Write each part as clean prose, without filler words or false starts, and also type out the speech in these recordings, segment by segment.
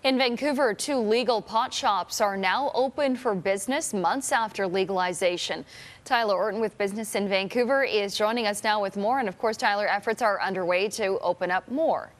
In Vancouver, 2 legal pot shops are now open for business months after legalization. Tyler Orton with Business in Vancouver is joining us now with more. And of course, Tyler, efforts are underway to open up more.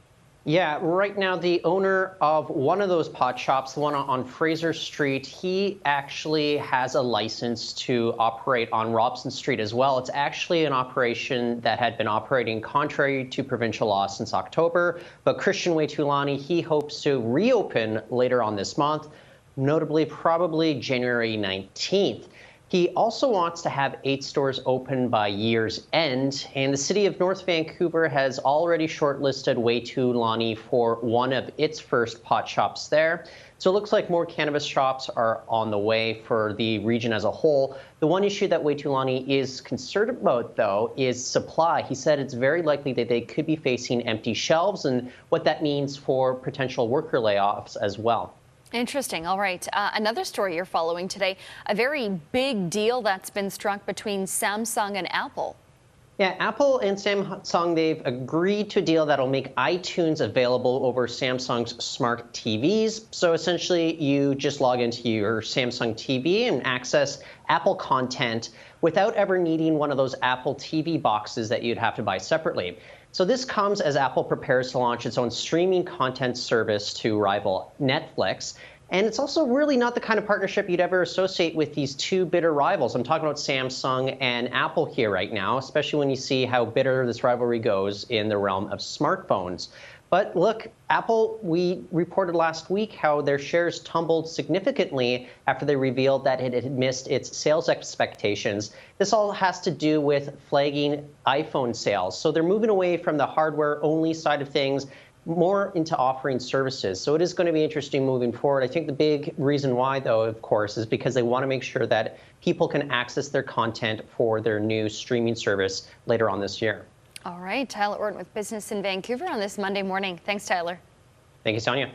Yeah, right now the owner of one of those pot shops, the one on Fraser Street, he actually has a license to operate on Robson Street as well. It's actually an operation that had been operating contrary to provincial law since October, but Christian Waitulani, he hopes to reopen later on this month, notably probably January 19th. He also wants to have 8 stores open by year's end, and the city of North Vancouver has already shortlisted Waitulani for one of its first pot shops there. So it looks like more cannabis shops are on the way for the region as a whole. The one issue that Waitulani is concerned about, though, is supply. He said it's very likely that they could be facing empty shelves and what that means for potential worker layoffs as well. Interesting. All right. Another story you're following today, a very big deal that's been struck between Samsung and Apple. Yeah, Apple and Samsung, they've agreed to a deal that'll make iTunes available over Samsung's smart TVs. So essentially, you just log into your Samsung TV and access Apple content without ever needing one of those Apple TV boxes that you'd have to buy separately. So this comes as Apple prepares to launch its own streaming content service to rival Netflix. And it's also really not the kind of partnership you'd ever associate with these two bitter rivals. I'm talking about Samsung and Apple here right now, especially when you see how bitter this rivalry goes in the realm of smartphones. But look, Apple, we reported last week how their shares tumbled significantly after they revealed that it had missed its sales expectations. This all has to do with flagging iPhone sales. So they're moving away from the hardware-only side of things, more into offering services. So it is going to be interesting moving forward. I think the big reason why, though, of course, is because they want to make sure that people can access their content for their new streaming service later on this year. All right. Tyler Orton with Business in Vancouver on this Monday morning. Thanks, Tyler. Thank you, Sonia.